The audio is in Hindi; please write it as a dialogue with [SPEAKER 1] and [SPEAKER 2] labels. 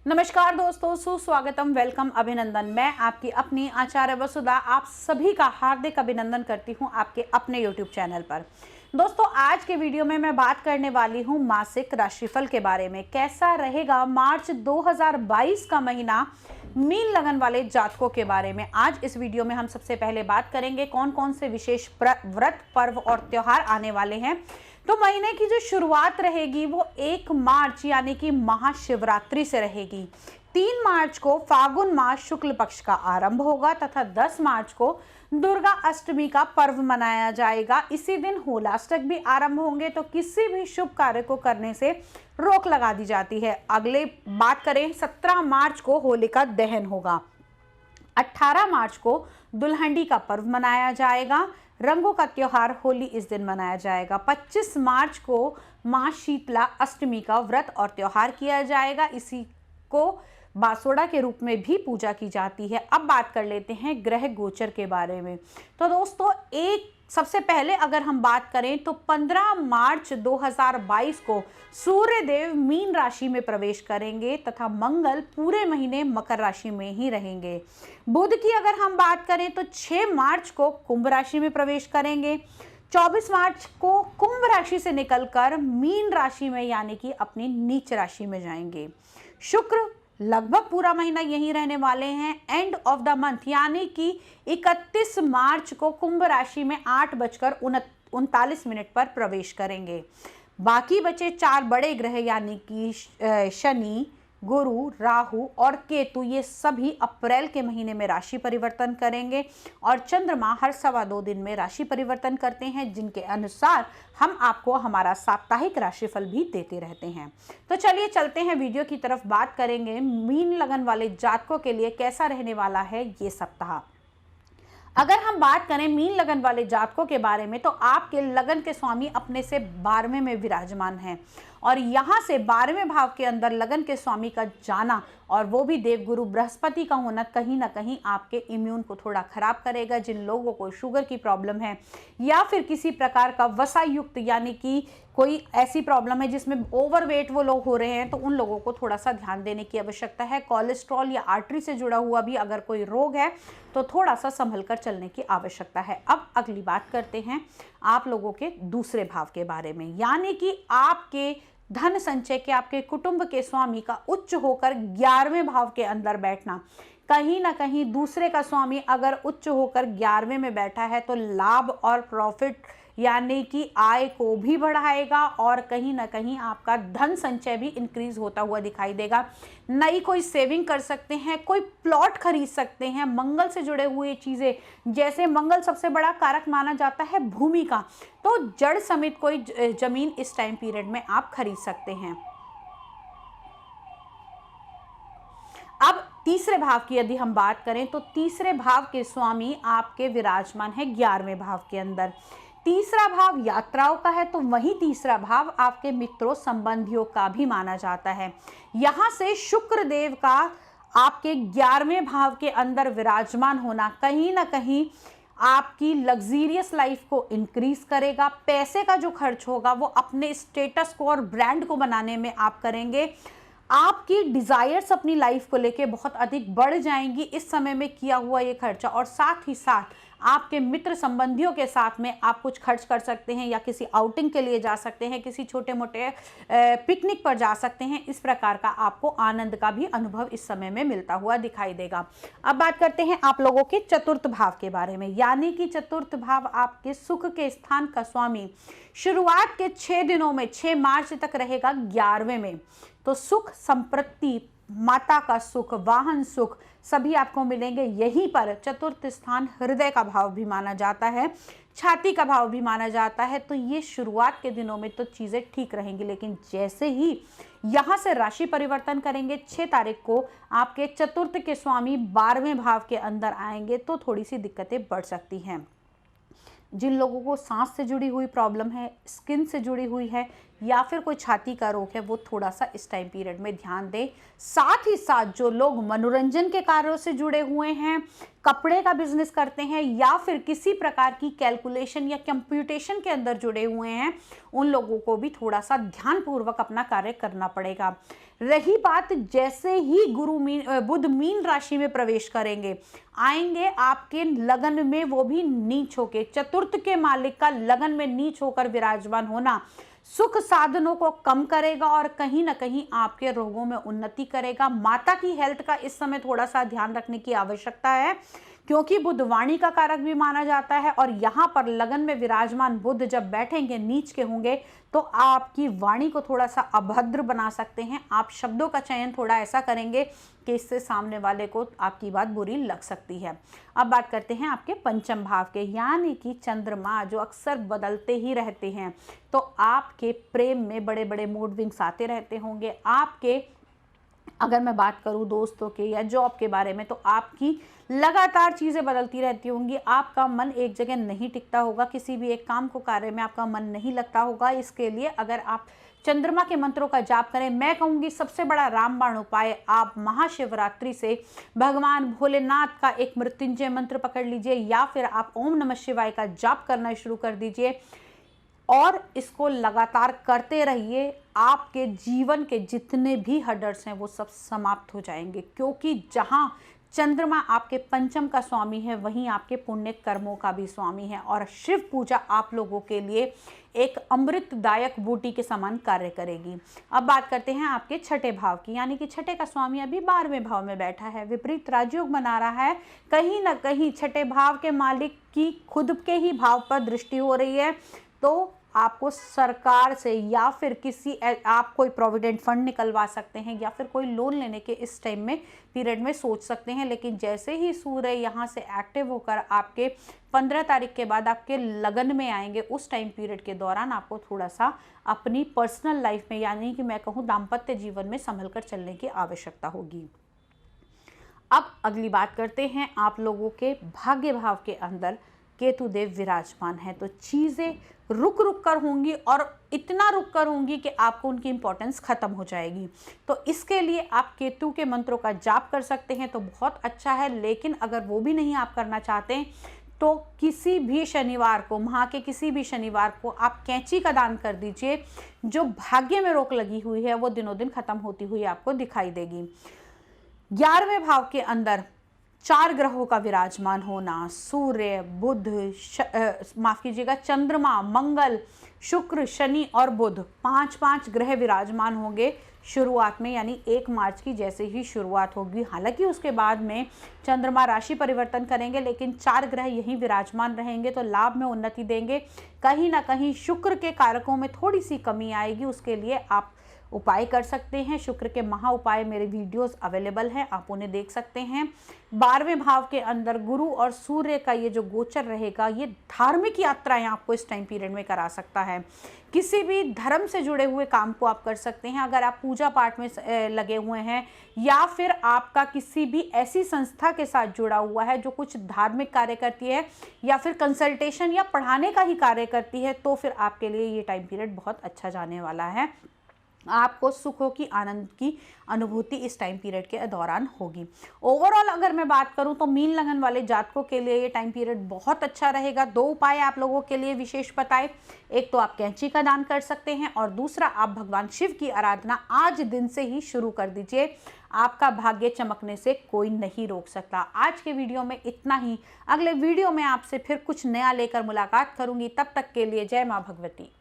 [SPEAKER 1] नमस्कार दोस्तों, सुस्वागतम, वेलकम, अभिनंदन। मैं आपकी अपनी आचार्य वसुधा आप सभी का हार्दिक अभिनंदन करती हूं आपके अपने YouTube चैनल पर। दोस्तों, आज के वीडियो में मैं बात करने वाली हूं मासिक राशिफल के बारे में। कैसा रहेगा मार्च 2022 का महीना मीन लगन वाले जातकों के बारे में। आज इस वीडियो में हम सबसे पहले बात करेंगे कौन कौन से विशेष व्रत, पर्व और त्योहार आने वाले हैं। तो महीने की जो शुरुआत रहेगी वो 1 मार्च यानी कि महाशिवरात्रि से रहेगी। 3 मार्च को फागुन मास शुक्ल पक्ष का आरंभ होगा तथा 10 मार्च को दुर्गा अष्टमी का पर्व मनाया जाएगा। इसी दिन होलाष्टक भी आरंभ होंगे, तो किसी भी शुभ कार्य को करने से रोक लगा दी जाती है। अगले बात करें, 17 मार्च को होलिका दहन होगा। 18 मार्च को दुल्हंडी का पर्व मनाया जाएगा। रंगों का त्योहार होली इस दिन मनाया जाएगा। 25 मार्च को मां शीतला अष्टमी का व्रत और त्योहार किया जाएगा। इसी को बासोड़ा के रूप में भी पूजा की जाती है। अब बात कर लेते हैं ग्रह गोचर के बारे में। तो दोस्तों, सबसे पहले अगर हम बात करें तो 15 मार्च 2022 को सूर्य देव मीन राशि में प्रवेश करेंगे तथा मंगल पूरे महीने मकर राशि में ही रहेंगे। बुध की अगर हम बात करें तो 6 मार्च को कुंभ राशि में प्रवेश करेंगे। 24 मार्च को कुंभ राशि से निकलकर मीन राशि में यानी कि अपनी नीच राशि में जाएंगे। शुक्र लगभग पूरा महीना यहीं रहने वाले हैं। एंड ऑफ द मंथ यानी कि 31 मार्च को कुंभ राशि में 8:39 पर प्रवेश करेंगे। बाकी बचे 4 बड़े ग्रह यानी कि शनि, गुरु, राहु और केतु, ये सभी अप्रैल के महीने में राशि परिवर्तन करेंगे और चंद्रमा हर 2.25 दिन में राशि परिवर्तन करते हैं, जिनके अनुसार हम आपको हमारा साप्ताहिक राशिफल भी देते रहते हैं। तो चलिए चलते हैं वीडियो की तरफ। बात करेंगे मीन लगन वाले जातकों के लिए कैसा रहने वाला है ये सप्ताह। अगर हम बात करें मीन लगन वाले जातकों के बारे में, तो आपके लगन के स्वामी अपने से 12वें में विराजमान हैं और यहाँ से 12वें भाव के अंदर लगन के स्वामी का जाना और वो भी देवगुरु बृहस्पति का होना कहीं ना कहीं आपके इम्यून को थोड़ा खराब करेगा। जिन लोगों को शुगर की प्रॉब्लम है या फिर किसी प्रकार का वसा युक्त यानी कि कोई ऐसी प्रॉब्लम है जिसमें ओवरवेट वो लोग हो रहे हैं, तो उन लोगों को थोड़ा सा ध्यान देने की आवश्यकता है। कोलेस्ट्रॉल या आर्टरी से जुड़ा हुआ भी अगर कोई रोग है तो थोड़ा सा संभल कर चलने की आवश्यकता है। अब अगली बात करते हैं आप लोगों के दूसरे भाव के बारे में, यानी कि आपके धन संचय के, आपके कुटुंब के स्वामी का उच्च होकर 11वें भाव के अंदर बैठना। कहीं ना कहीं दूसरे का स्वामी अगर उच्च होकर 11वें में बैठा है तो लाभ और प्रॉफिट यानी कि आय को भी बढ़ाएगा और कहीं ना कहीं आपका धन संचय भी इंक्रीज होता हुआ दिखाई देगा। नई कोई सेविंग कर सकते हैं, कोई प्लॉट खरीद सकते हैं। मंगल से जुड़े हुए चीजें, जैसे मंगल सबसे बड़ा कारक माना जाता है भूमि का, तो जड़ समेत कोई जमीन इस टाइम पीरियड में आप खरीद सकते हैं। अब तीसरे भाव की यदि हम बात करें तो तीसरे भाव के स्वामी आपके विराजमान है 11वें भाव के अंदर। तीसरा भाव यात्राओं का है, तो वही तीसरा भाव आपके मित्रों संबंधियों का भी माना जाता है। यहां से शुक्र देव का आपके 11वें भाव के अंदर विराजमान होना कहीं ना कहीं आपकी लग्जीरियस लाइफ को इंक्रीज करेगा। पैसे का जो खर्च होगा वो अपने स्टेटस को और ब्रांड को बनाने में आप करेंगे। आपकी डिजायर्स अपनी लाइफ को लेके बहुत अधिक बढ़ जाएंगी इस समय में किया हुआ ये खर्चा, और साथ ही साथ आपके मित्र संबंधियों के साथ में आप कुछ खर्च कर सकते हैं या किसी आउटिंग के लिए जा सकते हैं, किसी छोटे मोटे पिकनिक पर जा सकते हैं। इस प्रकार का आपको आनंद का भी अनुभव इस समय में मिलता हुआ दिखाई देगा। अब बात करते हैं आप लोगों के चतुर्थ भाव के बारे में, यानी कि चतुर्थ भाव आपके सुख के स्थान का स्वामी शुरुआत के 6 दिनों में 6 मार्च तक रहेगा 11वें में। तो सुख, संपत्ति, माता का सुख, वाहन सुख सभी आपको मिलेंगे यहीं पर। चतुर्थ स्थान हृदय का भाव भी माना जाता है, छाती का भाव भी माना जाता है। तो ये शुरुआत के दिनों में तो चीजें ठीक रहेंगी, लेकिन जैसे ही यहां से राशि परिवर्तन करेंगे 6 तारीख को आपके चतुर्थ के स्वामी 12वें भाव के अंदर आएंगे तो थोड़ी सी दिक्कतें बढ़ सकती हैं। जिन लोगों को सांस से जुड़ी हुई प्रॉब्लम है, स्किन से जुड़ी हुई है या फिर कोई छाती का रोग है वो थोड़ा सा इस टाइम पीरियड में ध्यान दें। साथ ही साथ जो लोग मनोरंजन के कार्यों से जुड़े हुए हैं, कपड़े का बिजनेस करते हैं या फिर किसी प्रकार की कैलकुलेशन या कंप्यूटेशन के अंदर जुड़े हुए हैं, उन लोगों को भी थोड़ा सा ध्यानपूर्वक अपना कार्य करना पड़ेगा। रही बात जैसे ही बुध मीन राशि में प्रवेश करेंगे, आएंगे आपके लगन में, वो भी नीच होके, चतुर्थ के मालिक का लगन में नीच होकर विराजमान होना सुख साधनों को कम करेगा और कहीं ना कहीं आपके रोगों में उन्नति करेगा। माता की हेल्थ का इस समय थोड़ा सा ध्यान रखने की आवश्यकता है, क्योंकि बुध वाणी का कारक भी माना जाता है और यहाँ पर लगन में विराजमान बुध जब बैठेंगे, नीच के होंगे, तो आपकी वाणी को थोड़ा सा अभद्र बना सकते हैं। आप शब्दों का चयन थोड़ा ऐसा करेंगे कि इससे सामने वाले को आपकी बात बुरी लग सकती है। अब बात करते हैं आपके पंचम भाव के, यानी कि चंद्रमा, जो अक्सर बदलते ही रहते हैं। तो आपके प्रेम में बड़े बड़े मूड विंग्स आते रहते होंगे। आपके, अगर मैं बात करूं दोस्तों के या जॉब के बारे में, तो आपकी लगातार चीज़ें बदलती रहती होंगी। आपका मन एक जगह नहीं टिकता होगा, किसी भी एक काम को कार्य में आपका मन नहीं लगता होगा। इसके लिए अगर आप चंद्रमा के मंत्रों का जाप करें, मैं कहूँगी सबसे बड़ा रामबाण उपाय, आप महाशिवरात्रि से भगवान भोलेनाथ का एक मृत्युंजय मंत्र पकड़ लीजिए या फिर आप ओम नमः शिवाय का जाप करना शुरू कर दीजिए और इसको लगातार करते रहिए। आपके जीवन के जितने भी हर्डल्स हैं वो सब समाप्त हो जाएंगे, क्योंकि जहां चंद्रमा आपके पंचम का स्वामी है, वहीं आपके पुण्य कर्मों का भी स्वामी है और शिव पूजा आप लोगों के लिए एक अमृतदायक बूटी के समान कार्य करेगी। अब बात करते हैं आपके छठे भाव की, यानी कि छठे का स्वामी अभी 12वें भाव में बैठा है, विपरीत राजयोग बना रहा है। कहीं ना कहीं छठे भाव के मालिक की खुद के ही भाव पर दृष्टि हो रही है, तो आपको सरकार से या फिर आप कोई प्रोविडेंट फंड निकलवा सकते हैं या फिर कोई लोन लेने के इस टाइम में पीरियड में सोच सकते हैं। लेकिन जैसे ही सूर्य यहाँ से एक्टिव होकर आपके 15 तारीख के बाद आपके लगन में आएंगे, उस टाइम पीरियड के दौरान आपको थोड़ा सा अपनी पर्सनल लाइफ में, यानी कि मैं कहूँ दाम्पत्य जीवन में संभल कर चलने की आवश्यकता होगी। अब अगली बात करते हैं आप लोगों के भाग्य भाव के अंदर केतु देव विराजमान है, तो चीज़ें रुक रुक कर होंगी और इतना रुक कर होंगी कि आपको उनकी इंपॉर्टेंस खत्म हो जाएगी। तो इसके लिए आप केतु के मंत्रों का जाप कर सकते हैं तो बहुत अच्छा है। लेकिन अगर वो भी नहीं आप करना चाहते तो किसी भी शनिवार को, माह के किसी भी शनिवार को आप कैंची का दान कर दीजिए। जो भाग्य में रोक लगी हुई है वो दिनों दिन खत्म होती हुई आपको दिखाई देगी। 11वें भाव के अंदर 4 ग्रहों का विराजमान होना, सूर्य, बुध, माफ कीजिएगा, चंद्रमा, मंगल, शुक्र, शनि और बुध, 5 ग्रह विराजमान होंगे शुरुआत में, यानी 1 मार्च की जैसे ही शुरुआत होगी। हालांकि उसके बाद में चंद्रमा राशि परिवर्तन करेंगे, लेकिन 4 ग्रह यहीं विराजमान रहेंगे तो लाभ में उन्नति देंगे। कहीं ना कहीं शुक्र के कारकों में थोड़ी सी कमी आएगी, उसके लिए आप उपाय कर सकते हैं। शुक्र के महा उपाय मेरे वीडियोस अवेलेबल हैं, आप उन्हें देख सकते हैं। 12वें भाव के अंदर गुरु और सूर्य का ये जो गोचर रहेगा, ये धार्मिक यात्राएं आपको इस टाइम पीरियड में करा सकता है। किसी भी धर्म से जुड़े हुए काम को आप कर सकते हैं। अगर आप पूजा पाठ में लगे हुए हैं या फिर आपका किसी भी ऐसी संस्था के साथ जुड़ा हुआ है जो कुछ धार्मिक कार्य करती है या फिर कंसल्टेशन या पढ़ाने का ही कार्य करती है, तो फिर आपके लिए ये टाइम पीरियड बहुत अच्छा जाने वाला है। आपको सुखों की, आनंद की अनुभूति इस टाइम पीरियड के दौरान होगी। ओवरऑल अगर मैं बात करूं तो मीन लगन वाले जातकों के लिए ये टाइम पीरियड बहुत अच्छा रहेगा। 2 उपाय आप लोगों के लिए विशेष बताए, एक तो आप कैंची का दान कर सकते हैं और दूसरा आप भगवान शिव की आराधना आज दिन से ही शुरू कर दीजिए। आपका भाग्य चमकने से कोई नहीं रोक सकता। आज के वीडियो में इतना ही। अगले वीडियो में आपसे फिर कुछ नया लेकर मुलाकात करूंगी। तब तक के लिए जय मां भगवती।